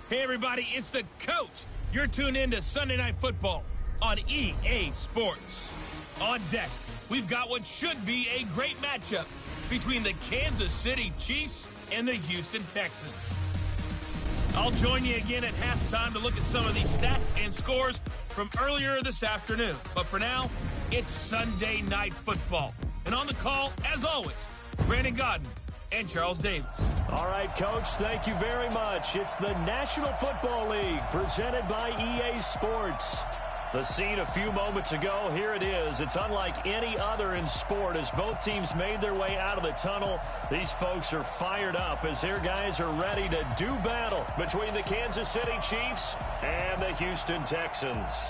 Hey, everybody, it's the coach. You're tuned in to Sunday Night Football on EA Sports. On deck, we've got what should be a great matchup between the Kansas City Chiefs and the Houston Texans. I'll join you again at halftime to look at some of these stats and scores from earlier this afternoon. But for now, it's Sunday Night Football. And on the call, as always, Brandon Godden and Charles Davis. All right, Coach, thank you very much. It's the National Football League presented by EA Sports. The scene a few moments ago, here it is. It's unlike any other in sport as both teams made their way out of the tunnel. These folks are fired up as their guys are ready to do battle between the Kansas City Chiefs and the Houston Texans.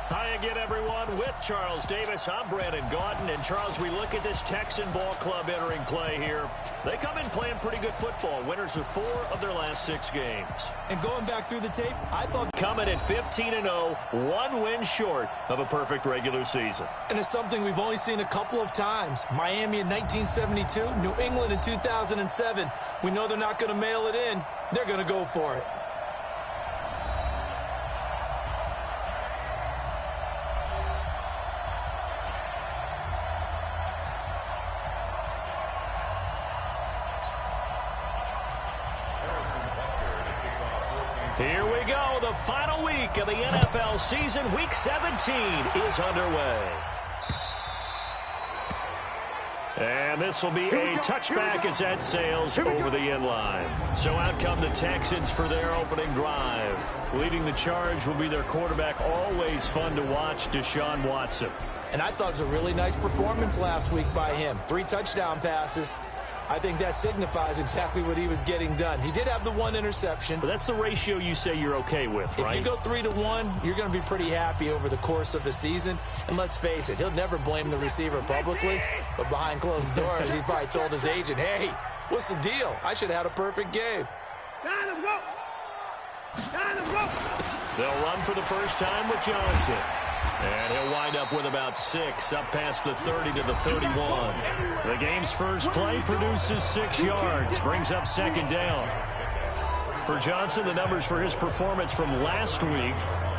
Hi again, everyone. With Charles Davis, I'm Brandon Godden. And, Charles, we look at this Texan ball club entering play here. They come in playing pretty good football. Winners of 4 of their last 6 games. And going back through the tape, I thought coming at 15-0, 1 win short of a perfect regular season. And it's something we've only seen a couple of times. Miami in 1972, New England in 2007. We know they're not going to mail it in. They're going to go for it. Here we go. The final week of the NFL season. Week 17 is underway. And this will be a touchback as that sails over the end line. So out come the Texans for their opening drive. Leading the charge will be their quarterback, always fun to watch, Deshaun Watson. And I thought it was a really nice performance last week by him. 3 touchdown passes. I think that signifies exactly what he was getting done. He did have the 1 interception. But that's the ratio you say you're okay with, right? If you go 3-1, you're going to be pretty happy over the course of the season. And let's face it, he'll never blame the receiver publicly. But behind closed doors, he probably told his agent, hey, what's the deal? I should have had a perfect game. They'll run for the first time with Johnson. And he'll wind up with about 6, up past the 30 to the 31. The game's first play produces 6 yards, brings up 2nd down. For Johnson, the numbers for his performance from last week: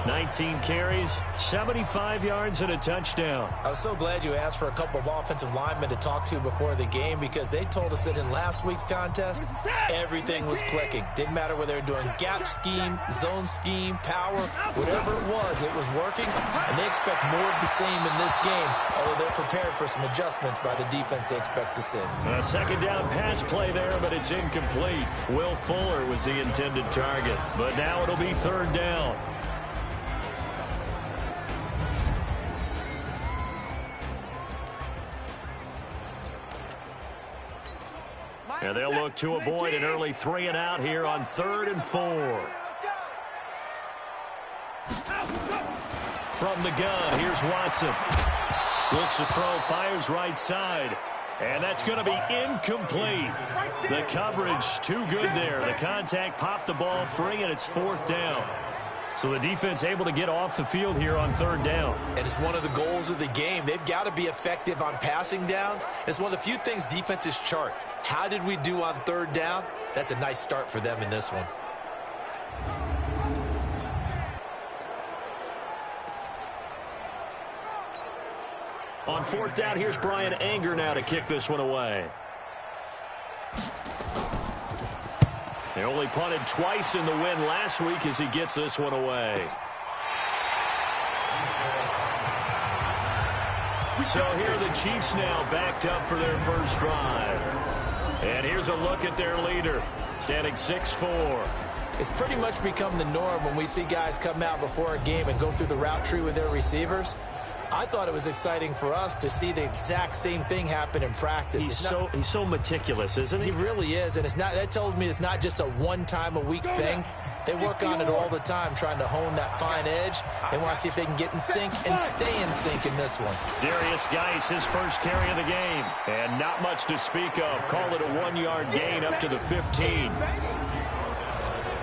19 carries, 75 yards, and a touchdown. I was so glad you asked for a couple of offensive linemen to talk to before the game, because they told us that in last week's contest, everything was clicking. Didn't matter whether they were doing gap scheme, zone scheme, power, whatever it was working, and they expect more of the same in this game, although they're prepared for some adjustments by the defense they expect to see. A 2nd down pass play there, but it's incomplete. Will Fuller was the intended target, but now it'll be 3rd down. And they'll look to avoid an early 3 and out here on 3rd and 4. From the gun, here's Watson. Looks to throw, fires right side. And that's going to be incomplete. The coverage too good there. The contact popped the ball free, and it's 4th down. So the defense able to get off the field here on 3rd down. And it's one of the goals of the game. They've got to be effective on passing downs. It's one of the few things defenses chart. How did we do on 3rd down? That's a nice start for them in this one. On 4th down, here's Brian Anger now to kick this one away. They only punted twice in the win last week as he gets this one away. So here are the Chiefs now backed up for their first drive. And here's a look at their leader, standing 6'4". It's pretty much become the norm when we see guys come out before a game and go through the route tree with their receivers. I thought it was exciting for us to see the exact same thing happen in practice. He's so meticulous, isn't he? He really is, and that tells me it's not just a one-time-a-week thing. They work on it all the time, trying to hone that fine edge. They want to see if they can get in sync and stay in sync in this one. Darius Geis, his first carry of the game, and not much to speak of. Call it a 1-yard gain up to the 15.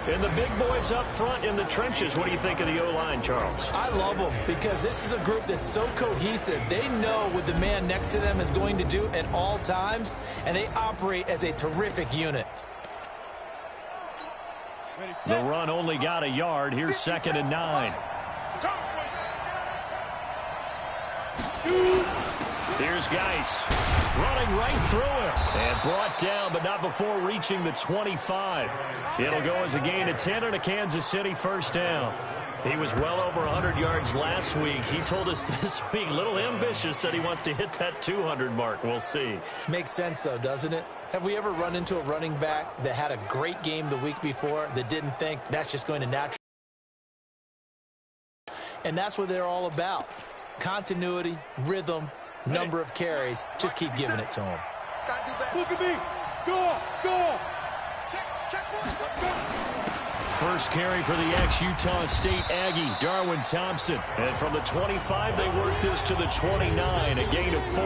And the big boys up front in the trenches, what do you think of the O-line, Charles? I love them because this is a group that's so cohesive. They know what the man next to them is going to do at all times, and they operate as a terrific unit. The run only got a yard. Here's 2nd and 9. Here's Geis running right through him and brought down, but not before reaching the 25. It'll go as a gain of 10 and a Kansas City first down. He was well over 100 yards last week. He told us this week, a little ambitious, said he wants to hit that 200 mark. We'll see. Makes sense, though, doesn't it? Have we ever run into a running back that had a great game the week before that didn't think that's just going to naturally? And that's what they're all about. Continuity, rhythm, number of carries. Just keep giving it to him. Look at me. Go. First carry for the ex-Utah State Aggie, Darwin Thompson. And from the 25, they work this to the 29, a gain of 4.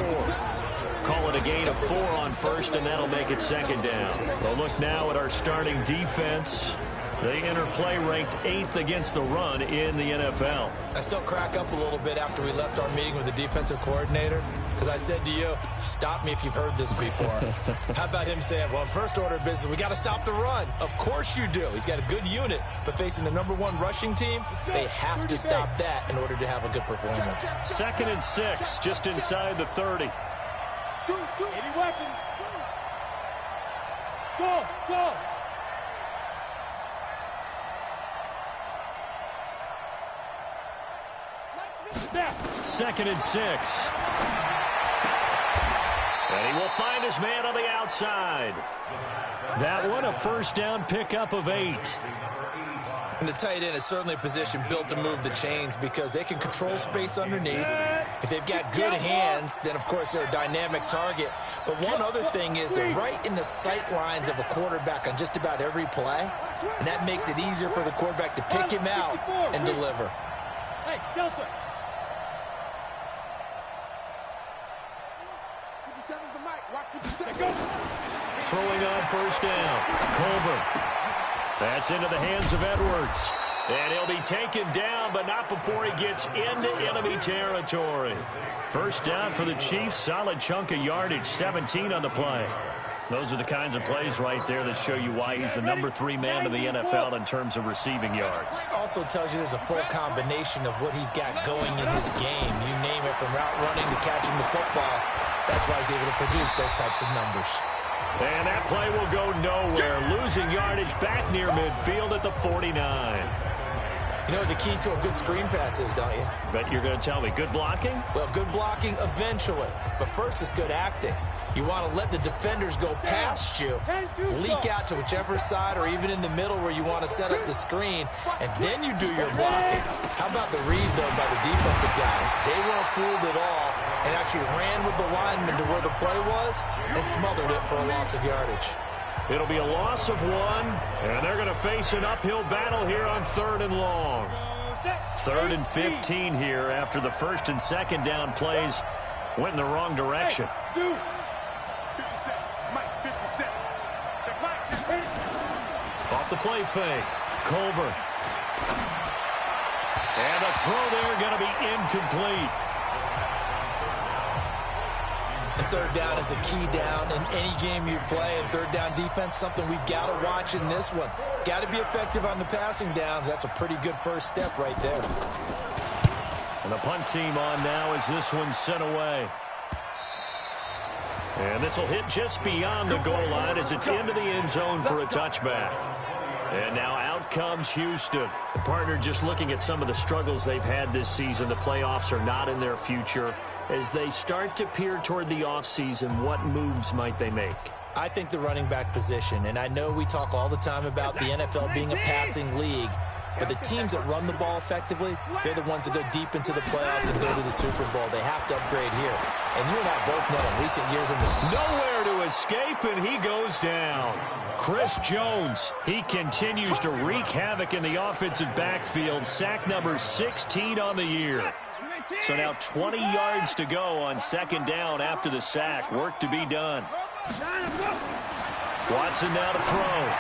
Call it a gain of 4 on first, and that'll make it 2nd down. We'll look now at our starting defense. They enter play ranked 8th against the run in the NFL. I still crack up a little bit after we left our meeting with the defensive coordinator, because I said to you, stop me if you've heard this before. How about him saying, well, first order of business, we got to stop the run. Of course you do. He's got a good unit, but facing the #1 rushing team, they have to stop that in order to have a good performance. 2nd and 6, just inside the 30. Any weapon. Go. 2nd and 6. And he will find his man on the outside. That one, a first down pickup of 8. And the tight end is certainly a position built to move the chains because they can control space underneath. If they've got good hands, then, of course, they're a dynamic target. But one other thing is they're right in the sight lines of a quarterback on just about every play. And that makes it easier for the quarterback to pick him out and deliver. Hey, Delta. Throwing on first down. Culver. That's into the hands of Edwards. And he'll be taken down, but not before he gets into enemy territory. First down for the Chiefs. Solid chunk of yardage. 17 on the play. Those are the kinds of plays right there that show you why he's the #3 man in the NFL in terms of receiving yards. Also tells you there's a full combination of what he's got going in his game. You name it, from route running to catching the football. That's why he's able to produce those types of numbers. And that play will go nowhere. Losing yardage back near midfield at the 49. You know what the key to a good screen pass is, don't you? Bet you're going to tell me. Good blocking? Well, good blocking eventually. But first is good acting. You want to let the defenders go past you, leak out to whichever side or even in the middle where you want to set up the screen, and then you do your blocking. How about the read, though, by the defensive guys? They weren't fooled at all and actually ran with the lineman to where the play was and smothered it for a loss of yardage. It'll be a loss of 1, and they're going to face an uphill battle here on 3rd and long. 3rd and 15 here after the 1st and 2nd down plays went in the wrong direction. Off the play fake. Culver. And the throw there going to be incomplete. And 3rd down is a key down in any game you play. And 3rd down defense, something we've got to watch in this one. Got to be effective on the passing downs. That's a pretty good first step right there. And the punt team on now as this one's sent away. And this will hit just beyond the goal line as it's into the end zone for a touchback. And now out comes Houston. The partner just looking at some of the struggles they've had this season. The playoffs are not in their future. As they start to peer toward the offseason, what moves might they make? I think the running back position, and I know we talk all the time about the NFL being a passing league, but the teams that run the ball effectively, they're the ones that go deep into the playoffs and go to the Super Bowl. They have to upgrade here. And you and I both know in recent years in the... Nowhere to escape, and he goes down. Chris Jones, he continues to wreak havoc in the offensive backfield. Sack number 16 on the year. So now 20 yards to go on 2nd down after the sack. Work to be done. Watson now to throw.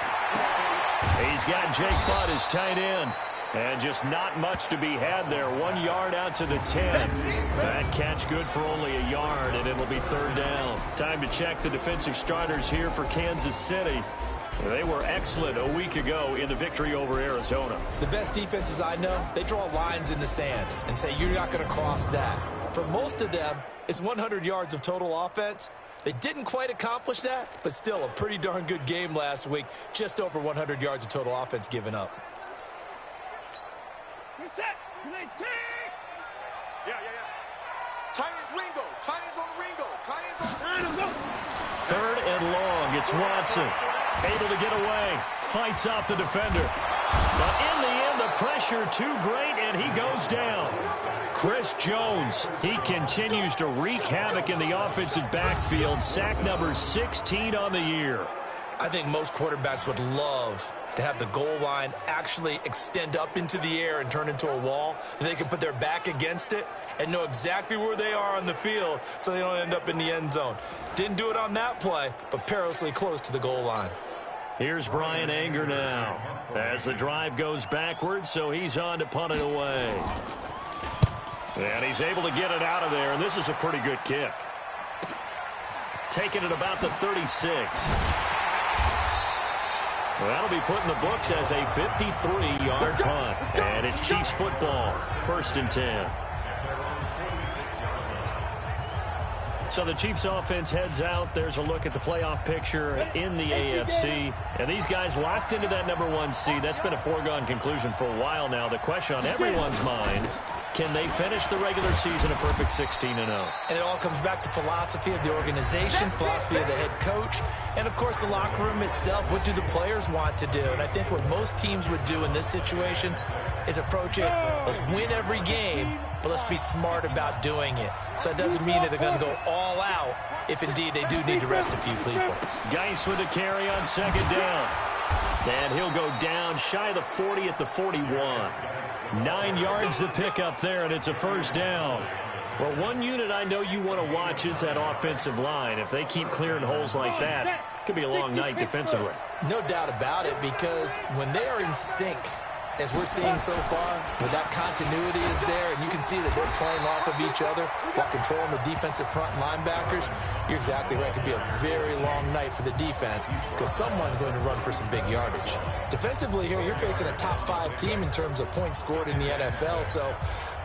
He's got Jake Butt as tight end. And just not much to be had there. 1 yard out to the 10. That catch good for only a yard, and it'll be 3rd down. Time to check the defensive starters here for Kansas City. They were excellent a week ago in the victory over Arizona. The best defenses I know, they draw lines in the sand and say, you're not going to cross that. For most of them, it's 100 yards of total offense. They didn't quite accomplish that, but still a pretty darn good game last week. Just over 100 yards of total offense given up. Reset. Yeah. Titans Ringo. Titans on Ringo. Titans on Ringo. Third and long. It's Watson. Able to get away. Fights off the defender. But in the end, the pressure too great, and he goes down. Chris Jones, he continues to wreak havoc in the offensive backfield. Sack number 16 on the year. I think most quarterbacks would love to have the goal line actually extend up into the air and turn into a wall. They can put their back against it and know exactly where they are on the field so they don't end up in the end zone. Didn't do it on that play, but perilously close to the goal line. Here's Brian Anger now as the drive goes backwards, so he's on to punt it away. And he's able to get it out of there, and this is a pretty good kick. Taking it about the 36. Well, that'll be put in the books as a 53-yard punt. And it's Chiefs football, 1st and 10. So the Chiefs offense heads out. There's a look at the playoff picture in the AFC. And these guys locked into that #1 seed. That's been a foregone conclusion for a while now. The question on everyone's mind, can they finish the regular season a perfect 16-0? And it all comes back to philosophy of the organization, philosophy of the head coach, and, of course, the locker room itself. What do the players want to do? And I think what most teams would do in this situation is approach it, let's win every game, but let's be smart about doing it. So that doesn't mean that they're going to go all out if, indeed, they do need to rest a few people. Geis with a carry on 2nd down. And he'll go down shy of the 40 at the 41. 9 yards to pick up there, and it's a 1st down. Well, one unit I know you want to watch is that offensive line. If they keep clearing holes like that, it could be a long night defensively. No doubt about it, because when they are in sync, as we're seeing so far, where that continuity is there, and you can see that they're playing off of each other while controlling the defensive front linebackers, you're exactly right. It could be a very long night for the defense because someone's going to run for some big yardage. Defensively here, you're facing a top 5 team in terms of points scored in the NFL, so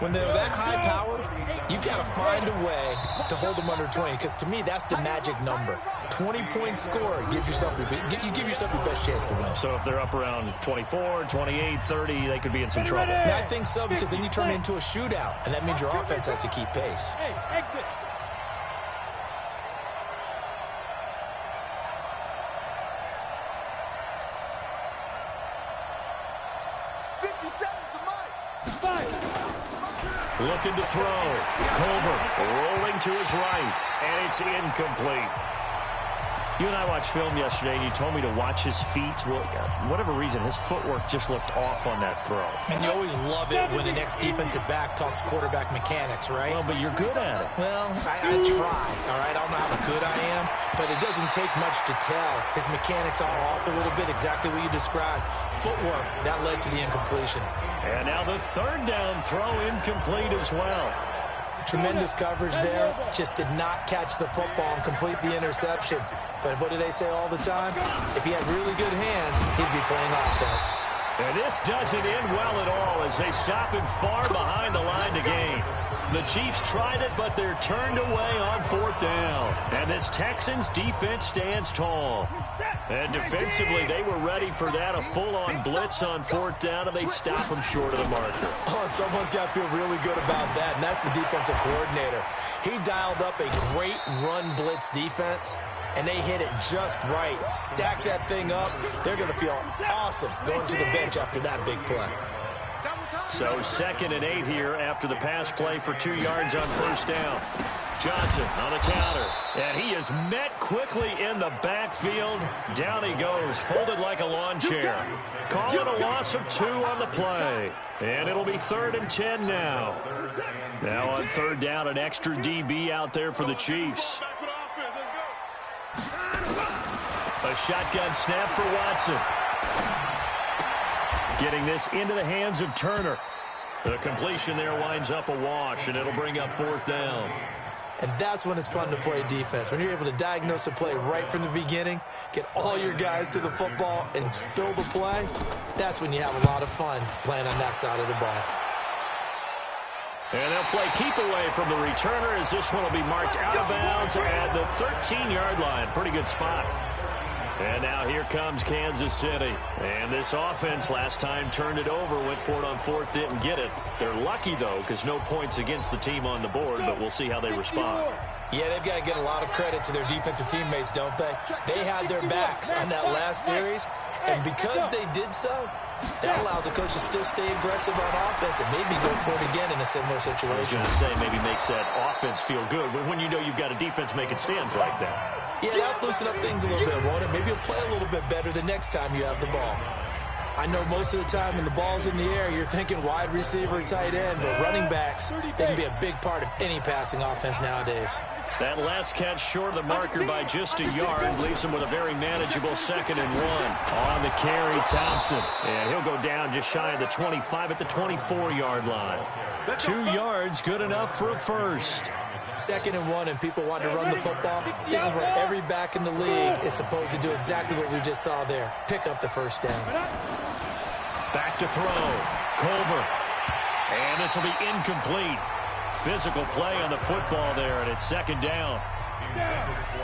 when they're that high power, you've got to find a way to hold them under 20, because to me, that's the magic number. 20-point score gives yourself you give yourself your best chance to win. So if they're up around 24, 28, 30, they could be in some trouble. Yeah, I think so, because then you turn it into a shootout, and that means your offense has to keep pace. Hey, exit. Looking to throw. Culver rolling to his right, and it's incomplete. You and I watched film yesterday, and you told me to watch his feet. Well, for whatever reason, his footwork just looked off on that throw. And you always love it when the next defensive back talks quarterback mechanics, right? Well, but you're good at it. Well, I try, all right? I don't know how good I am, but it doesn't take much to tell. His mechanics are off a little bit, exactly what you described. Footwork, that led to the incompletion. And now the 3rd down throw incomplete as well. Tremendous coverage there. Just did not catch the football and complete the interception. But what do they say all the time? If he had really good hands, he'd be playing offense. And this doesn't end well at all as they stop him far behind the line to gain. The Chiefs tried it, but they're turned away on 4th down. And this Texans defense stands tall. And defensively, they were ready for that, a full-on blitz on 4th down, and they stop him short of the marker. Oh, and someone's got to feel really good about that, and that's the defensive coordinator. He dialed up a great run blitz defense, and they hit it just right. Stack that thing up. They're going to feel awesome going to the bench after that big play. So 2nd and 8 here after the pass play for 2 yards on 1st down. Johnson on the counter, and he is met quickly in the backfield. Down he goes, folded like a lawn chair. Call it a loss of 2 on the play, and it'll be 3rd and 10 now. Now on 3rd down, an extra DB out there for the Chiefs. A shotgun snap for Watson. Getting this into the hands of Turner. The completion there winds up a wash, and it'll bring up 4th down. And that's when it's fun to play defense. When you're able to diagnose a play right from the beginning, get all your guys to the football, and spill the play, that's when you have a lot of fun playing on that side of the ball. And they'll play keep away from the returner as this one will be marked out of bounds at the 13-yard line. Pretty good spot. And now here comes Kansas City. And this offense last time turned it over, went for it on fourth, didn't get it. They're lucky, though, because no points against the team on the board, but we'll see how they respond. Yeah, they've got to get a lot of credit to their defensive teammates, don't they? They had their backs on that last series, and because they did so, that allows the coach to still stay aggressive on offense and maybe go for it again in a similar situation. I was going to say maybe makes that offense feel good, but when you know you've got a defense making stands like that. Yeah, that'll loosen up things a little bit, won't it? Maybe you'll play a little bit better the next time you have the ball. I know most of the time when the ball's in the air, you're thinking wide receiver, tight end, but running backs, they can be a big part of any passing offense nowadays. That last catch short of the marker by just a yard leaves him with a very manageable 2nd and 1. On the carry, Thompson. And he'll go down just shy of the 25 at the 24-yard line. 2 yards, good enough for a first. 2nd and 1, and people want to run the football. This is where every back in the league is supposed to do exactly what we just saw there. Pick up the first down. Back to throw. Culver. And this will be incomplete. Physical play on the football there, and it's 2nd down.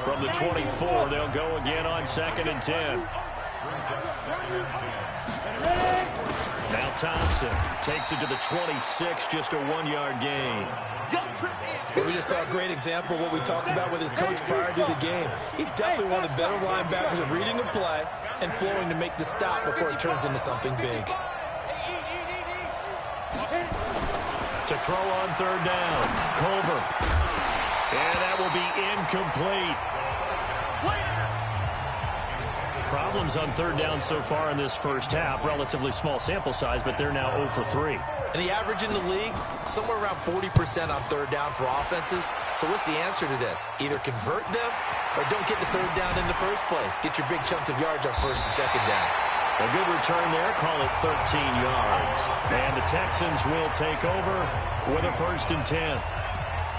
From the 24, they'll go again on 2nd and 10. Now Thompson takes it to the 26, just a 1-yard gain. We just saw a great example of what we talked about with his coach prior to the game. He's definitely one of the better linebackers at reading a play and flowing to make the stop before it turns into something big. To throw on 3rd down, Culver. And that will be incomplete. Problems on 3rd down so far in this first half. Relatively small sample size, but they're now 0 for 3. And the average in the league, somewhere around 40% on 3rd down for offenses. So what's the answer to this? Either convert them or don't get the 3rd down in the first place. Get your big chunks of yards on 1st and 2nd down. A good return there, call it 13 yards. And the Texans will take over with a 1st and 10.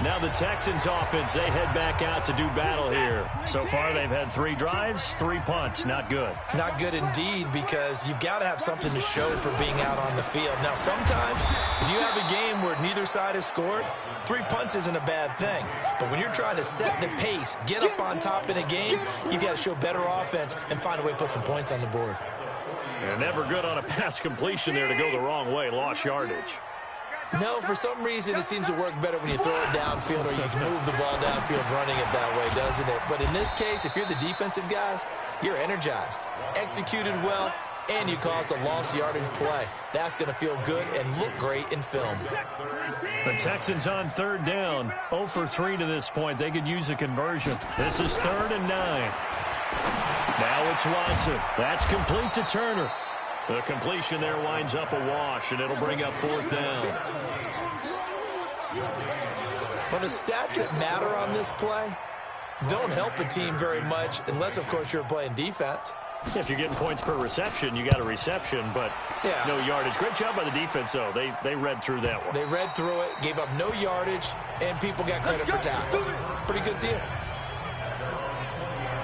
Now the Texans offense, they head back out to do battle here. So far they've had 3 drives, 3 punts. Not good. Not good indeed, because you've got to have something to show for being out on the field. Now sometimes if you have a game where neither side has scored, 3 punts isn't a bad thing. But when you're trying to set the pace, get up on top in a game, you've got to show better offense and find a way to put some points on the board. And never good on a pass completion there to go the wrong way. Lost yardage. No, for some reason it seems to work better when you throw it downfield or you move the ball downfield running it that way, doesn't it? But in this case, if you're the defensive guys, you're energized, executed well, and you caused a lost yardage play. That's going to feel good and look great in film. The Texans on 3rd down, 0 for 3 to this point. They could use a conversion. This is 3rd and 9. Now it's Watson. That's complete to Turner. The completion there winds up a wash, and it'll bring up 4th down. Well, the stats that matter on this play don't help a team very much unless, of course, you're playing defense. If you're getting points per reception, you got a reception, but no yardage. Great job by the defense, though. They read through that one. They read through it, gave up no yardage, and people got credit for tackles. Pretty good deal.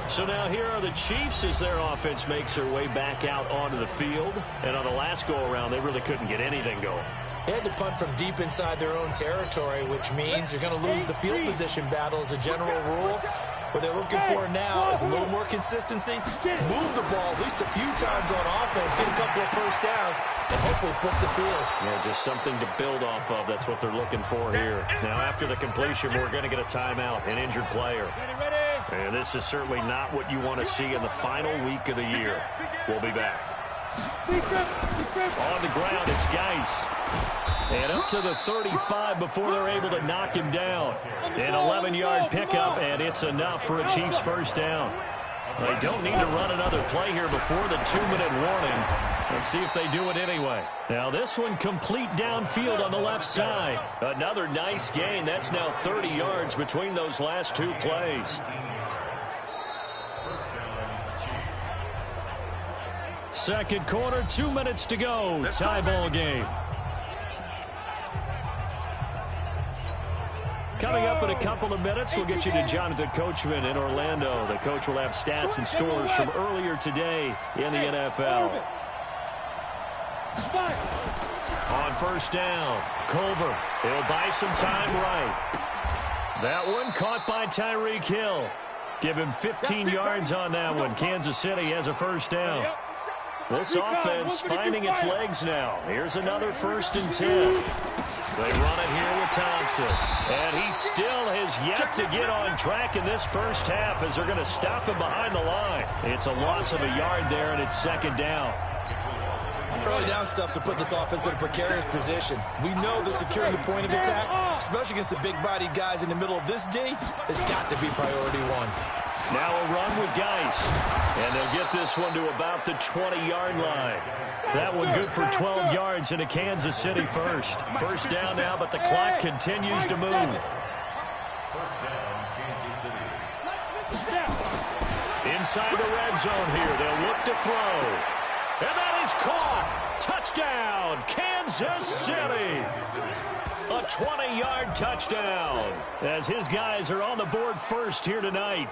So now here are the Chiefs as their offense makes their way back out onto the field. And on the last go-around, they really couldn't get anything going. They had to punt from deep inside their own territory, which means you're going to lose the field position battle as a general rule. What they're looking for now is a little more consistency, move the ball at least a few times on offense, get a couple of first downs, and hopefully flip the field. Yeah, just something to build off of. That's what they're looking for here. Now, after the completion, we're going to get a timeout, an injured player. And this is certainly not what you want to see in the final week of the year. We'll be back. On the ground, it's Geis. And up to the 35 before they're able to knock him down. An 11-yard pickup, and it's enough for a Chiefs first down. They don't need to run another play here before the 2-minute warning. Let's see if they do it anyway. Now this one complete downfield on the left side. Another nice gain. That's now 30 yards between those last 2 plays. Second quarter, 2 minutes to go. Tie ball game. Coming up in a couple of minutes, we'll get you to Jonathan Coachman in Orlando. The coach will have stats and scores from earlier today in the NFL. On first down, Culver. He'll buy some time right. That one caught by Tyreek Hill. Give him 15 yards on that one. Kansas City has a first down. This offense finding its legs now. Here's another 1st and 10. They run it here with Thompson. And he still has yet to get on track in this first half as they're going to stop him behind the line. It's a loss of a yard there, and it's 2nd down. Early down stuff to put this offense in a precarious position. We know they're securing the point of attack, especially against the big-bodied guys in the middle of this D. Has got to be priority one. Now a run with Geis. And they'll get this one to about the 20-yard line. That one good for 12 yards in a Kansas City first. First down now, but the clock continues to move. Inside the red zone here. They'll look to throw. And that is caught. Touchdown, Kansas City. A 20-yard touchdown as his guys are on the board first here tonight.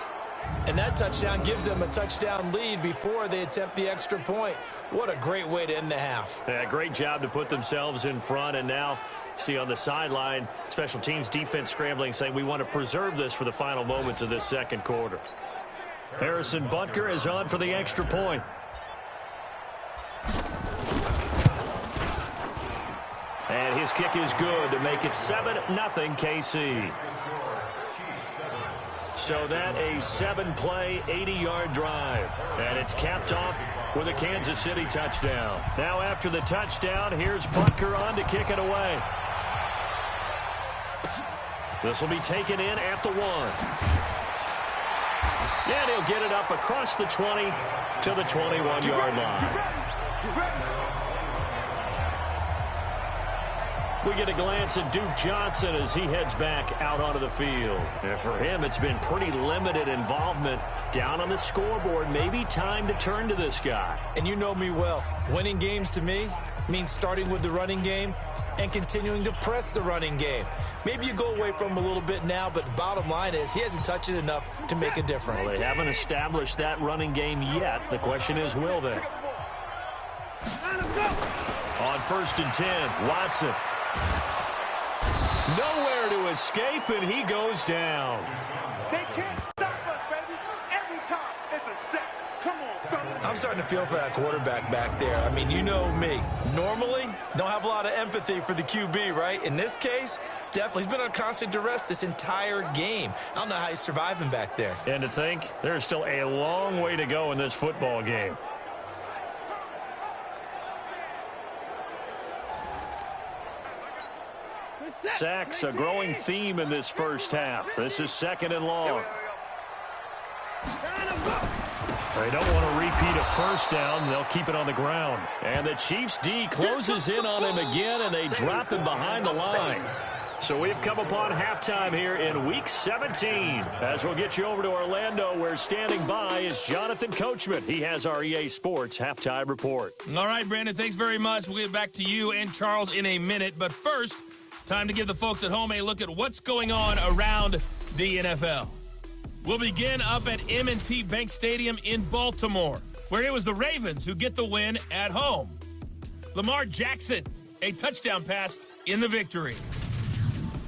And that touchdown gives them a touchdown lead before they attempt the extra point. What a great way to end the half. Yeah, great job to put themselves in front. And now, see on the sideline, special teams defense scrambling, saying we want to preserve this for the final moments of this second quarter. Harrison Butker is on for the extra point. And his kick is good to make it 7-0 KC. So that a 7-play, 80-yard drive. And it's capped off with a Kansas City touchdown. Now after the touchdown, here's Butker on to kick it away. This will be taken in at the 1. And he'll get it up across the 20 to the 21-yard line. We get a glance at Duke Johnson as he heads back out onto the field. And for him, it's been pretty limited involvement down on the scoreboard. Maybe time to turn to this guy. And you know me well. Winning games to me means starting with the running game and continuing to press the running game. Maybe you go away from him a little bit now, but the bottom line is he hasn't touched it enough to make a difference. Well, they haven't established that running game yet. The question is, will they? On 1st and 10, Watson. Nowhere to escape, and he goes down. They can't stop us, baby. Every time it's a sack. Come on, fellas. I'm starting to feel for that quarterback back there. I mean, you know me. Normally, don't have a lot of empathy for the QB, right? In this case, definitely. He's been on constant duress this entire game. I don't know how he's surviving back there. And to think, there's still a long way to go in this football game. Sacks, a growing theme in this first half. This is 2nd and long. They don't want to repeat a first down. They'll keep it on the ground. And the Chiefs D closes in on him again, and they drop him behind the line. So we've come upon halftime here in Week 17. As we'll get you over to Orlando, where standing by is Jonathan Coachman. He has our EA Sports halftime report. All right, Brandon, thanks very much. We'll get back to you and Charles in a minute. But first, time to give the folks at home a look at what's going on around the NFL. We'll begin up at M&T Bank Stadium in Baltimore, where it was the Ravens who get the win at home. Lamar Jackson, a touchdown pass in the victory.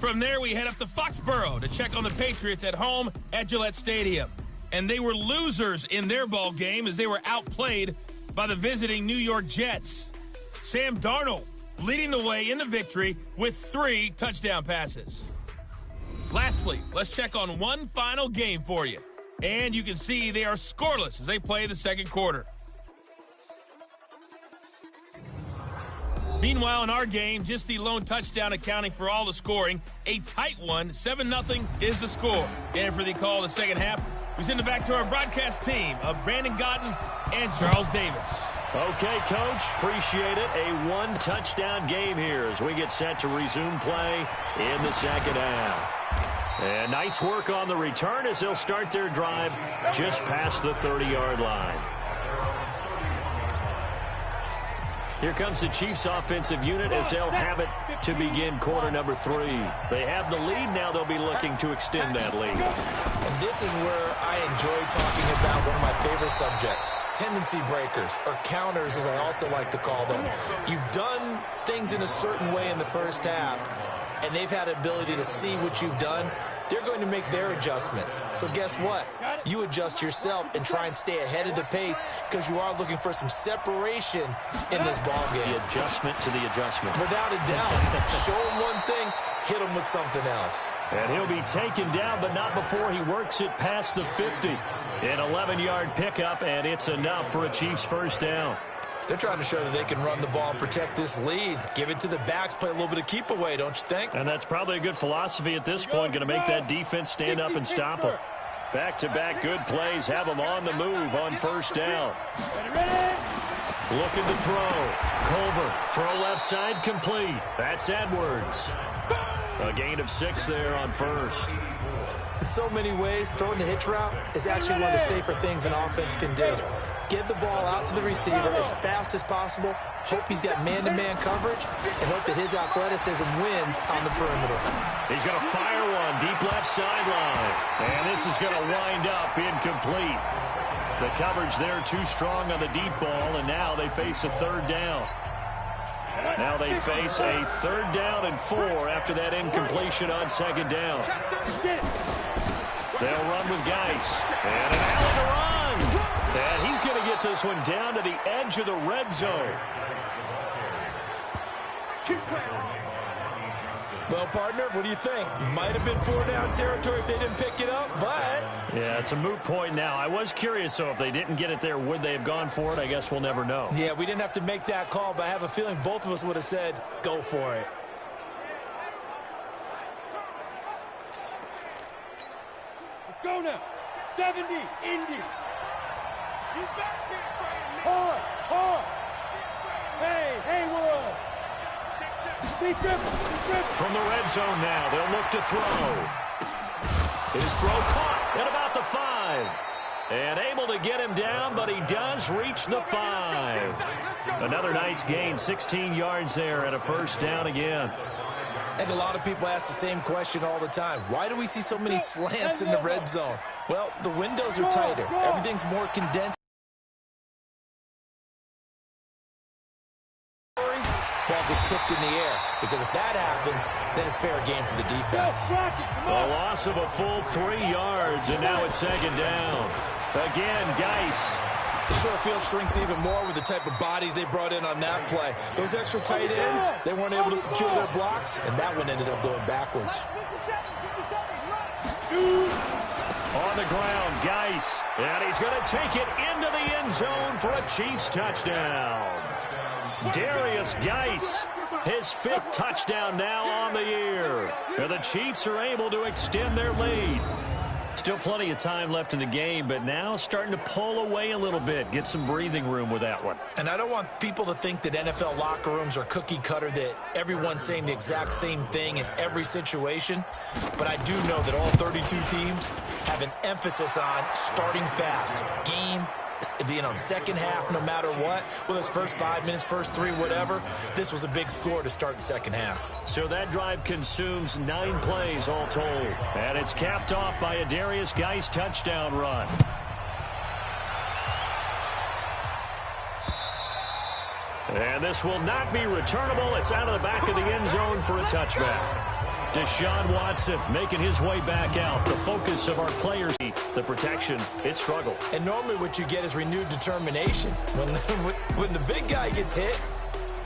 From there, we head up to Foxborough to check on the Patriots at home at Gillette Stadium. And they were losers in their ball game as they were outplayed by the visiting New York Jets. Sam Darnold leading the way in the victory with 3 touchdown passes. Lastly, let's check on one final game for you. And you can see they are scoreless as they play the second quarter. Meanwhile, in our game, just the lone touchdown accounting for all the scoring. A tight one, 7-0 is the score. And for the call of the second half, we send it back to our broadcast team of Brandon Gotten and Charles Davis. Okay, Coach, appreciate it. A 1-touchdown game here as we get set to resume play in the second half. And nice work on the return as they'll start their drive just past the 30-yard line. Here comes the Chiefs offensive unit as they'll have it to begin quarter number 3. They have the lead. Now they'll be looking to extend that lead. And this is where I enjoy talking about one of my favorite subjects, tendency breakers, or counters as I also like to call them. You've done things in a certain way in the first half, and they've had the ability to see what you've done. They're going to make their adjustments. So guess what? You adjust yourself and try and stay ahead of the pace because you are looking for some separation in this ball game. The adjustment to the adjustment. Without a doubt. Show him one thing, hit him with something else. And he'll be taken down, but not before he works it past the 50. An 11-yard pickup, and it's enough for a Chiefs first down. They're trying to show that they can run the ball and protect this lead. Give it to the backs, play a little bit of keep away, don't you think? And that's probably a good philosophy at this point. Going to make that defense stand up and stop them. Back-to-back good plays have them on the move on first down. Looking to throw. Culver, throw left side, complete. That's Edwards. A gain of 6 there on first. In so many ways, throwing the hitch route is actually one of the safer things an offense can do. Get the ball out to the receiver as fast as possible, hope he's got man-to-man coverage, and hope that his athleticism wins on the perimeter. He's going to fire one deep left sideline. And this is going to wind up incomplete. The coverage there too strong on the deep ball, and now they face a third down. Now they face a 3rd down and 4 after that incompletion on 2nd down. They'll run with Geis. And an alley to run. And he's going to get this one down to the edge of the red zone. Well, partner, what do you think? Might have been 4-down territory if they didn't pick it up, but... Yeah, it's a moot point now. I was curious, so if they didn't get it there, would they have gone for it? I guess we'll never know. Yeah, we didn't have to make that call, but I have a feeling both of us would have said, go for it. Let's go now. 70, Indy. Hard. Hey, Haywood. From the red zone now, they'll look to throw. His throw caught at about the 5. And able to get him down, but he does reach the 5. Another nice gain, 16 yards there and a first down again. And a lot of people ask the same question all the time. Why do we see so many slants in the red zone? Well, the windows are tighter. Everything's more condensed. Ball gets tipped in the air, because if that happens, then it's fair game for the defense. A loss of a full 3 yards, and now it's 2nd down. Again, Geis. The short field shrinks even more with the type of bodies they brought in on that play. Those extra tight ends, they weren't able to secure their blocks, and that one ended up going backwards. On the ground, Geis. And he's going to take it into the end zone for a Chiefs touchdown. Darius Geis, his 5th touchdown now on the year. And the Chiefs are able to extend their lead. Still plenty of time left in the game, but now starting to pull away a little bit. Get some breathing room with that one. And I don't want people to think that NFL locker rooms are cookie cutter, that everyone's saying the exact same thing in every situation. But I do know that all 32 teams have an emphasis on starting fast. Game, being on second half no matter what. Whether it's first 5 minutes, first 3, whatever. This was a big score to start the second half. So that drive consumes 9 plays all told. And it's capped off by a Darius Geis touchdown run. And this will not be returnable. It's out of the back of the end zone for a touchback. Deshaun Watson making his way back out. The focus of our players, the protection, it struggled. And normally what you get is renewed determination. When the big guy gets hit,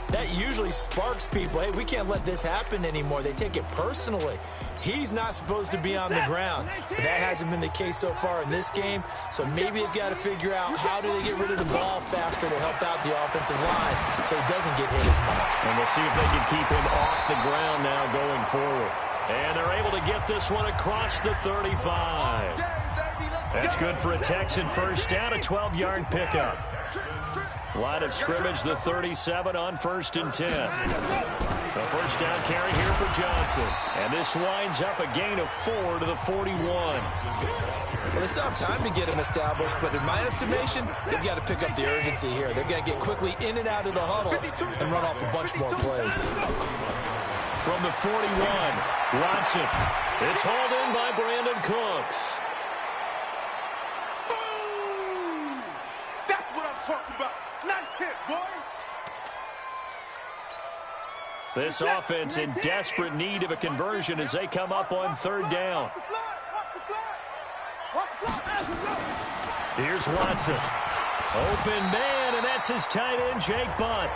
that usually sparks people. Hey, we can't let this happen anymore. They take it personally. He's not supposed to be on the ground. But that hasn't been the case so far in this game. So maybe they've got to figure out how do they get rid of the ball faster to help out the offensive line so he doesn't get hit as much. And we'll see if they can keep him off the ground now going forward. And they're able to get this one across the 35. That's good for a Texan first down, a 12-yard pickup. Line of scrimmage, the 37 on 1st and 10. The first down carry here for Johnson. And this winds up a gain of 4 to the 41. Well, they still have time to get him established, but in my estimation, they've got to pick up the urgency here. They've got to get quickly in and out of the huddle and run off a bunch more plays. From the 41, Watson. It's hauled in by Brandon Cooks. Boom! That's what I'm talking about. Nice hit, boy. This offense in desperate need of a conversion as they come up on third down. Here's Watson. Open man, and that's his tight end, Jake Butt.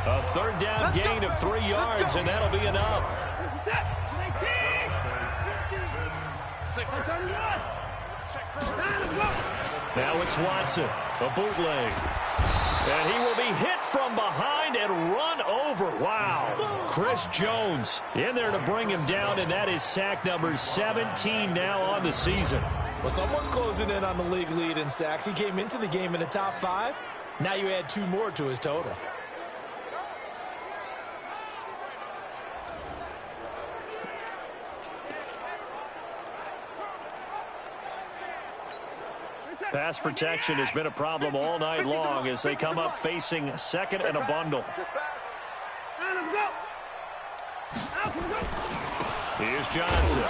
A third down gain of 3 yards, and that'll be enough. Now it's Watson, a bootleg. And he will be hit from behind and run over. Wow. Chris Jones in there to bring him down, and that is sack number 17 now on the season. Well, someone's closing in on the league lead in sacks. He came into the game in the top 5. Now you add 2 more to his total. Pass protection has been a problem all night long as they come up facing second and a bundle. Here's Johnson.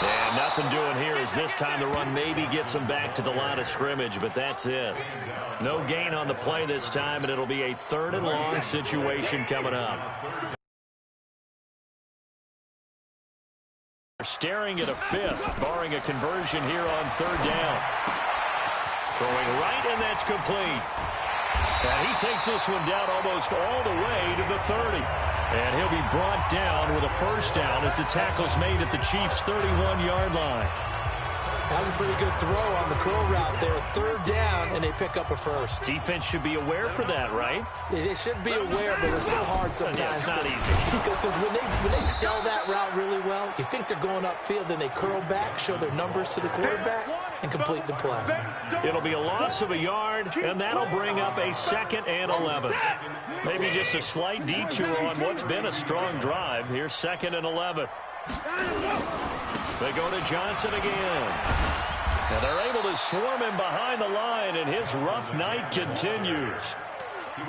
And nothing doing here as this time the run maybe gets him back to the line of scrimmage, but that's it. No gain on the play this time, and it'll be a 3rd and long situation coming up. Staring at a 5th, barring a conversion here on 3rd down. Throwing right, and that's complete. And he takes this one down almost all the way to the 30. And he'll be brought down with a 1st down as the tackle's made at the Chiefs' 31-yard line. That was a pretty good throw on the curl route there. 3rd down, and they pick up a 1st. Defense should be aware for that, right? They should be aware, but it's so hard sometimes. Yeah, it's not easy. Because when they sell that route really well, you think they're going upfield, then they curl back, show their numbers to the quarterback, and complete the play. It'll be a loss of a yard, and that'll bring up a 2nd and 11. Maybe just a slight detour on what's been a strong drive. Here's 2nd and 11. They go to Johnson again. And they're able to swarm him behind the line, and his rough night continues.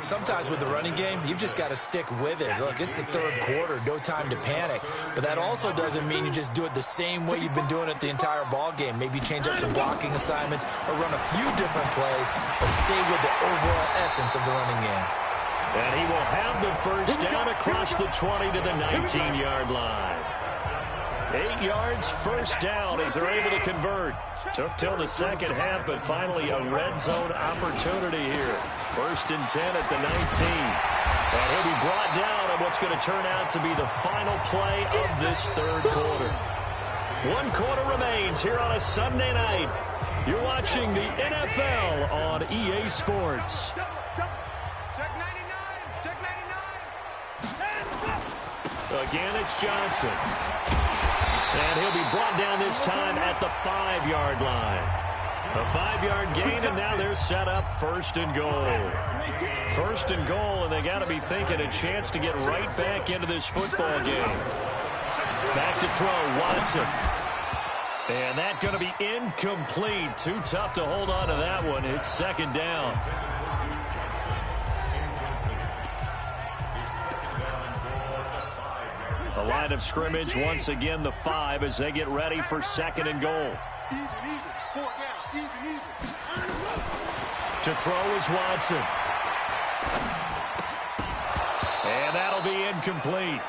Sometimes with the running game, you've just got to stick with it. Look, it's the 3rd quarter, no time to panic. But that also doesn't mean you just do it the same way you've been doing it the entire ball game. Maybe change up some blocking assignments or run a few different plays, but stay with the overall essence of the running game. And he will have the 1st down across the 20 to the 19-yard line. 8 yards, 1st down as they're able to convert. Took till the 2nd half, but finally a red zone opportunity here. 1st and 10 at the 19. And he'll be brought down on what's going to turn out to be the final play of this 3rd quarter. 1 quarter remains here on a Sunday night. You're watching the NFL on EA Sports. Check 99. Check 99. Again, it's Johnson. And he'll be brought down this time at the 5-yard line. A 5-yard gain, and now they're set up 1st and goal. 1st and goal, and they got to be thinking a chance to get right back into this football game. Back to throw, Watson. And that's going to be incomplete. Too tough to hold on to that one. It's 2nd down. The line of scrimmage, once again, the 5 as they get ready for 2nd and goal. To throw is Watson. And that'll be incomplete.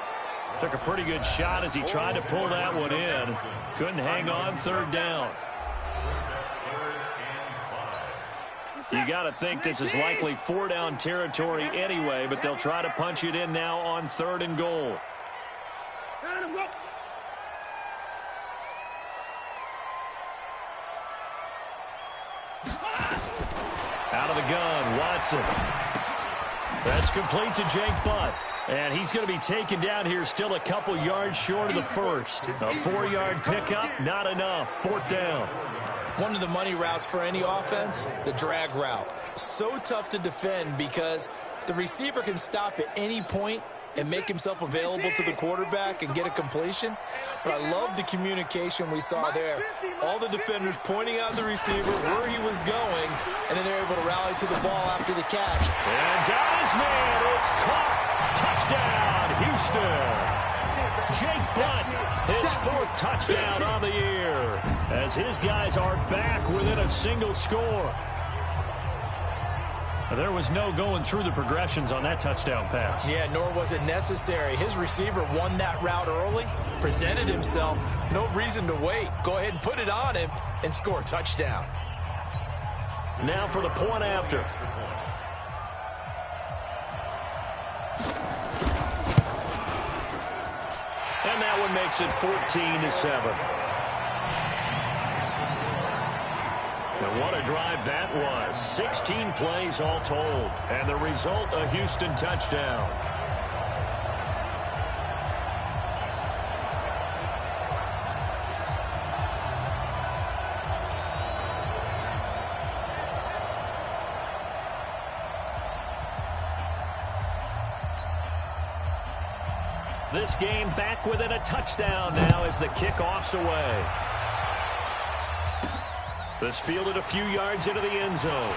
Took a pretty good shot as he tried to pull that one in. Couldn't hang on, 3rd down. You got to think this is likely 4-down territory anyway, but they'll try to punch it in now on 3rd and goal. Out of the gun, Watson. That's complete to Jake Butt. And he's going to be taken down here still a couple yards short of the 1st. A 4-yard pickup, not enough. 4th down. One of the money routes for any offense, the drag route. So tough to defend because the receiver can stop at any point and make himself available to the quarterback and get a completion. But I love the communication we saw there. All the defenders pointing out the receiver where he was going, and then they're able to rally to the ball after the catch. And got his man. It's caught. Touchdown, Houston. Jake Butt, his 4th touchdown on the year, as his guys are back within a single score. There was no going through the progressions on that touchdown pass. Yeah, nor was it necessary. His receiver won that route early, presented himself. No reason to wait. Go ahead and put it on him and score a touchdown. Now for the point after. And that one makes it 14-7. And what a drive that was. 16 plays all told. And the result, a Houston touchdown. This game back within a touchdown now as the kickoff's away. This fielded a few yards into the end zone.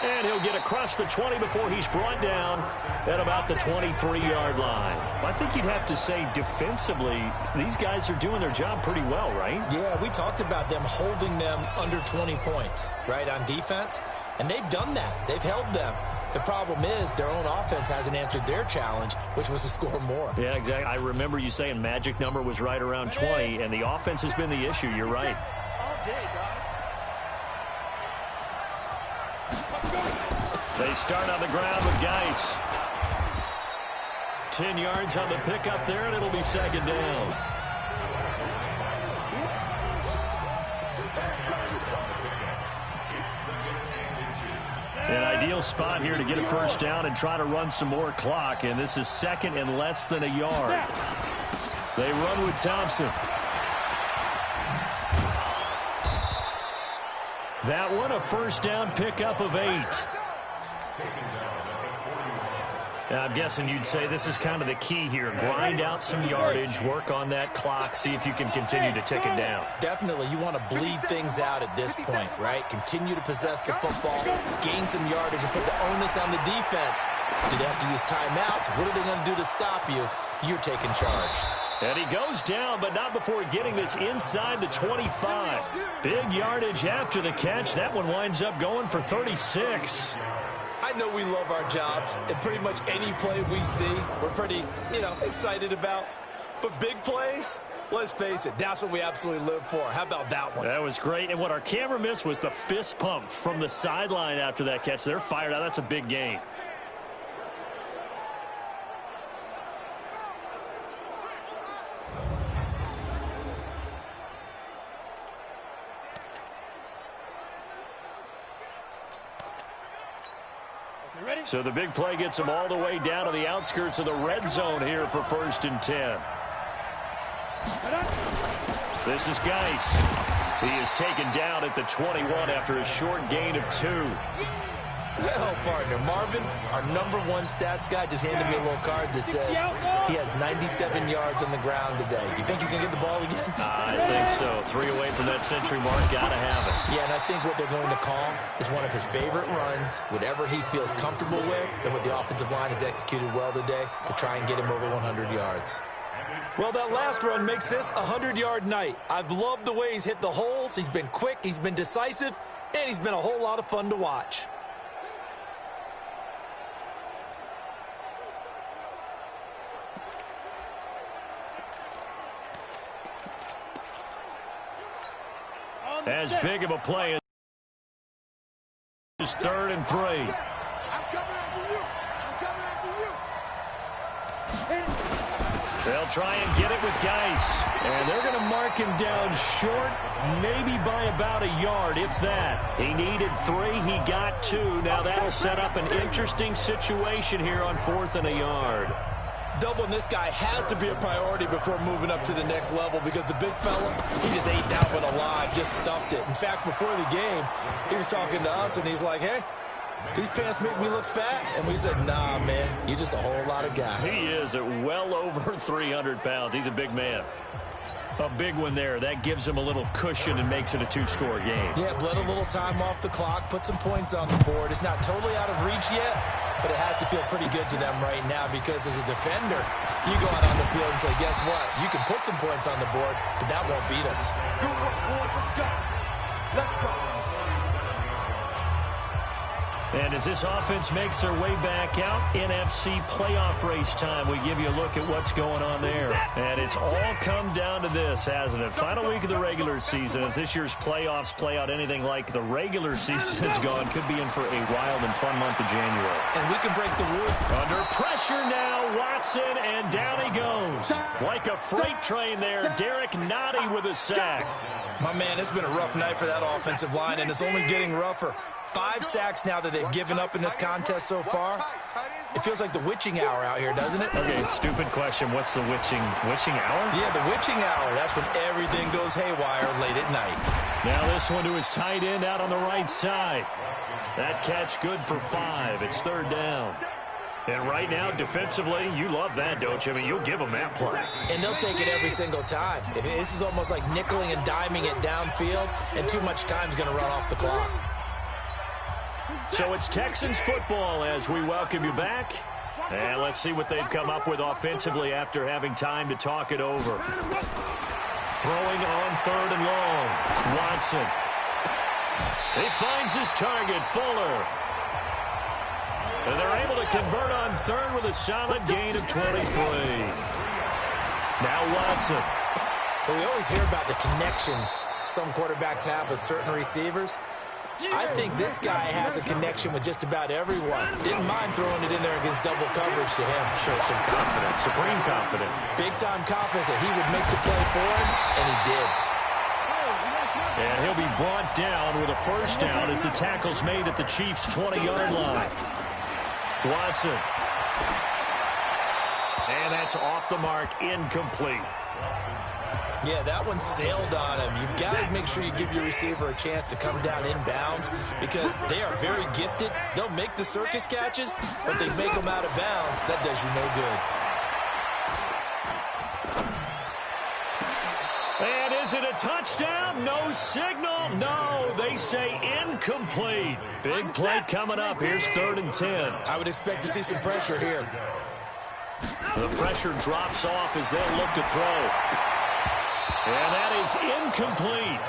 And he'll get across the 20 before he's brought down at about the 23-yard line. I think you'd have to say defensively, these guys are doing their job pretty well, right? Yeah, we talked about them holding them under 20 points, right, on defense. And they've done that. They've held them. The problem is their own offense hasn't answered their challenge, which was to score more. Yeah, exactly. I remember you saying magic number was right around 20, and the offense has been the issue. You're right. They start on the ground with Geis. 10 yards on the pickup there, and it'll be 2nd down. An ideal spot here to get a 1st down and try to run some more clock, and this is 2nd and less than a yard. They run with Thompson. That one, a 1st down pickup of 8. Now, I'm guessing you'd say this is kind of the key here. Grind out some yardage, work on that clock, see if you can continue to tick it down. Definitely. You want to bleed things out at this point, right? Continue to possess the football, gain some yardage, and put the onus on the defense. Do they have to use timeouts? What are they going to do to stop you? You're taking charge. And he goes down, but not before getting this inside the 25. Big yardage after the catch. That one winds up going for 36. I know we love our jobs, and pretty much any play we see, we're pretty, excited about. But big plays, let's face it, that's what we absolutely live for. How about that one? That was great. And what our camera missed was the fist pump from the sideline after that catch. They're fired out. That's a big gain. So the big play gets him all the way down to the outskirts of the red zone here for 1st and 10. This is Geis. He is taken down at the 21 after a short gain of 2. Well, partner, Marvin, our #1 stats guy, just handed me a little card that says he has 97 yards on the ground today. You think he's going to get the ball again? I think so. 3 away from that century mark. Got to have it. Yeah, and I think what they're going to call is one of his favorite runs, whatever he feels comfortable with, and what the offensive line has executed well today to try and get him over 100 yards. Well, that last run makes this a 100-yard night. I've loved the way he's hit the holes. He's been quick, he's been decisive, and he's been a whole lot of fun to watch. As big of a play as 3rd and 3. I'm coming after you. I'm coming after you. They'll try and get it with Geis. And they're going to mark him down short, maybe by about a yard, if that. He needed 3. He got 2. Now that'll set up an interesting situation here on 4th and a yard. Doubling this guy has to be a priority before moving up to the next level because the big fella, he just ate that one alive, just stuffed it. In fact, before the game, he was talking to us, and he's like, hey, these pants make me look fat. And we said, nah, man, you're just a whole lot of guy. He is at well over 300 pounds. He's a big man. A big one there. That gives him a little cushion and makes it a 2-score game. Yeah, bled a little time off the clock, put some points on the board. It's not totally out of reach yet, but it has to feel pretty good to them right now because as a defender, you go out on the field and say, guess what? You can put some points on the board, but that won't beat us. Good work, boys. Let's go. Let's go. And as this offense makes their way back out, NFC playoff race time, we give you a look at what's going on there. And it's all come down to this, hasn't it? Final week of the regular season. As this year's playoffs play out anything like the regular season has gone, could be in for a wild and fun month of January. And we can break the rule. Under pressure now, Watson, and down he goes. Like a freight train there, Derek Nottie with a sack. My man, it's been a rough night for that offensive line, and it's only getting rougher. 5 sacks now that they've given up in this contest so far. It feels like the witching hour out here, doesn't it? Okay, stupid question. What's the witching hour? Yeah, the witching hour. That's when everything goes haywire late at night. Now this one to his tight end out on the right side. That catch good for 5. It's 3rd down. And right now, defensively, you love that, don't you? I mean, you'll give them that play. And they'll take it every single time. This is almost like nickeling and diming it downfield, and too much time's going to run off the clock. So it's Texans football as we welcome you back. And let's see what they've come up with offensively after having time to talk it over. Throwing on 3rd and long. Watson. He finds his target, Fuller. And they're able to convert on 3rd with a solid gain of 23. Now Watson. Well, we always hear about the connections some quarterbacks have with certain receivers. I think this guy has a connection with just about everyone. Didn't mind throwing it in there against double coverage to him. Shows some confidence, supreme confidence. Big-time confidence that he would make the play for him, and he did. And he'll be brought down with a 1st down as the tackle's made at the Chiefs' 20-yard line. Watson. And that's off the mark, incomplete. Yeah, that one sailed on him. You've got to make sure you give your receiver a chance to come down inbounds because they are very gifted. They'll make the circus catches, but they make them out of bounds. That does you no good. And is it a touchdown? No signal. No, they say incomplete. Big play coming up. Here's 3rd and 10. I would expect to see some pressure here. The pressure drops off as they'll look to throw. And that is incomplete.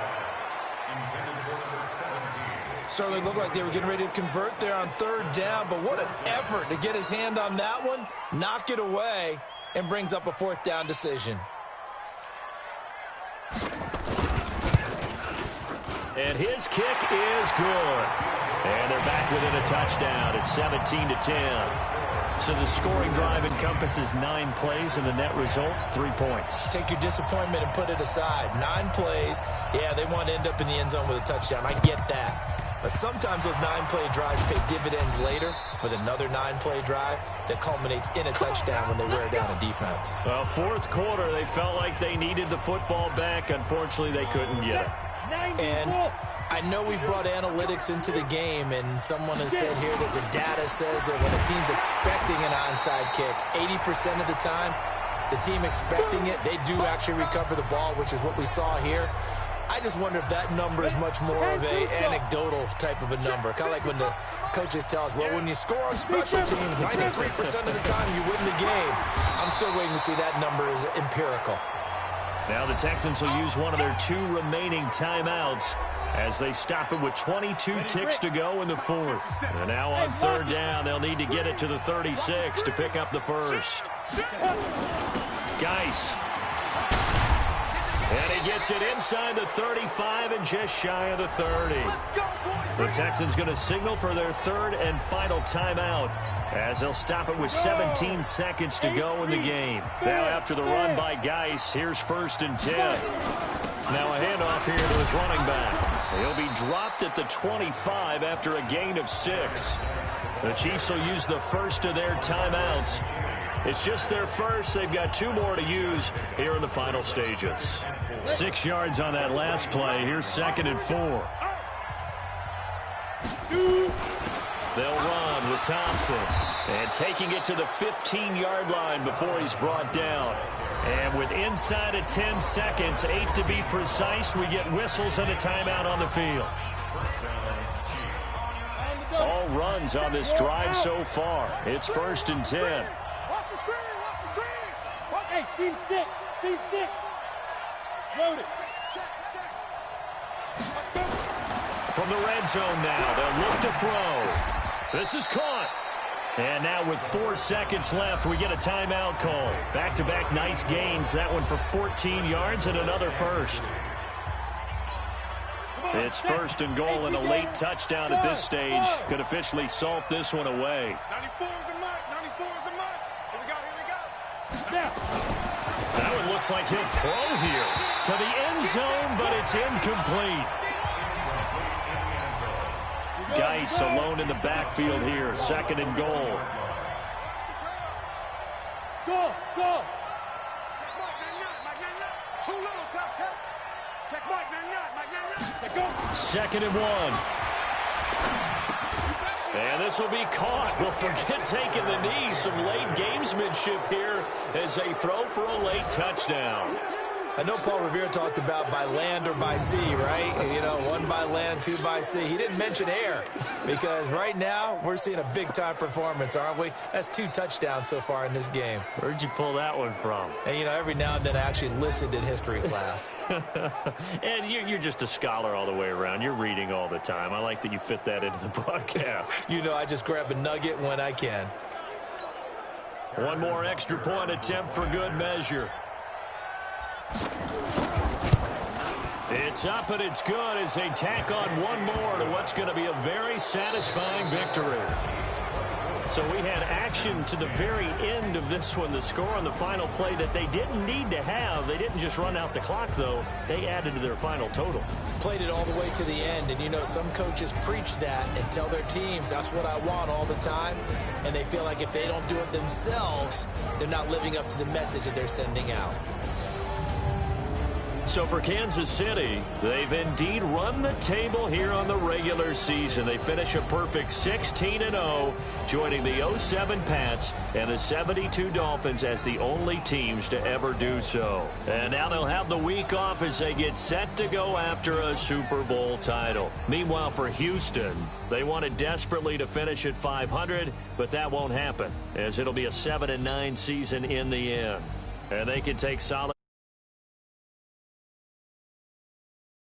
Certainly looked like they were getting ready to convert there on 3rd down, but what an effort to get his hand on that one, knock it away, and brings up a 4th down decision. And his kick is good. And they're back within a touchdown. It's 17-10. So the scoring drive encompasses 9 plays, and the net result, 3 points. Take your disappointment and put it aside. 9 plays. Yeah, they want to end up in the end zone with a touchdown. I get that. But sometimes those 9-play drives pay dividends later with another 9-play drive that culminates in a touchdown when they wear down a defense. Well, 4th quarter, they felt like they needed the football back. Unfortunately, they couldn't get it. And I know we brought analytics into the game, and someone has said here that the data says that when a team's expecting an onside kick, 80% of the time, the team expecting it, they do actually recover the ball, which is what we saw here. I just wonder if that number is much more of a anecdotal type of a number. Kind of like when the coaches tell us, well, when you score on special teams, 93% of the time you win the game. I'm still waiting to see that number is empirical. Now the Texans will use one of their 2 remaining timeouts as they stop it with 22 ticks to go in the 4th. And now on 3rd down, they'll need to get it to the 36 to pick up the 1st. Geis. And he gets it inside the 35 and just shy of the 30. The Texans going to signal for their 3rd and final timeout as they'll stop it with 17 seconds to go in the game. Now after the run by Geis, here's 1st and 10. Now a handoff here to his running back. He'll be dropped at the 25 after a gain of 6. The Chiefs will use the first of their timeouts. It's just their first. They've got 2 more to use here in the final stages. 6 yards on that last play. Here's 2nd and 4. They'll run with Thompson. And taking it to the 15-yard line before he's brought down. And with inside of 10 seconds, 8 to be precise, we get whistles and a timeout on the field. All runs on this drive so far. It's 1st and 10. Watch the screen, watch the screen. Hey, team 6, team 6. Load it. From the red zone now, they'll look to throw. This is caught. And now with 4 seconds left, we get a timeout call. Back-to-back nice gains. That one for 14 yards and another first. It's 1st and goal and a late touchdown at this stage. Could officially salt this one away. 94 is the mark. 94 is the mark. Here we go. Here we go. That one looks like he'll throw here to the end zone, but it's incomplete. Geis alone in the backfield here. 2nd and goal. Go, go. Too little, Cut. Check Mike, Mike. 2nd and 1. And this will be caught. We'll forget taking the knee. Some late gamesmanship here as they throw for a late touchdown. I know Paul Revere talked about by land or by sea, right? You know, 1 by land, 2 by sea. He didn't mention air because right now we're seeing a big-time performance, aren't we? That's 2 touchdowns so far in this game. Where'd you pull that one from? And, you know, every now and then I actually listened in history class. And you're just a scholar all the way around. You're reading all the time. I like that you fit that into the broadcast. You know, I just grab a nugget when I can. One more extra point attempt for good measure. It's up and it's good as they tack on one more to what's going to be a very satisfying victory. So we had action to the very end of this one. The score on the final play that they didn't need to have. They didn't just run out the clock, though. They added to their final total. Played it all the way to the end. And, you know, some coaches preach that and tell their teams, that's what I want all the time. And they feel like if they don't do it themselves, they're not living up to the message that they're sending out. So for Kansas City, they've indeed run the table here on the regular season. They finish a perfect 16-0, joining the 07 Pats and the 72 Dolphins as the only teams to ever do so. And now they'll have the week off as they get set to go after a Super Bowl title. Meanwhile, for Houston, they wanted desperately to finish at 500, but that won't happen as it'll be a 7-9 season in the end. And they can take solid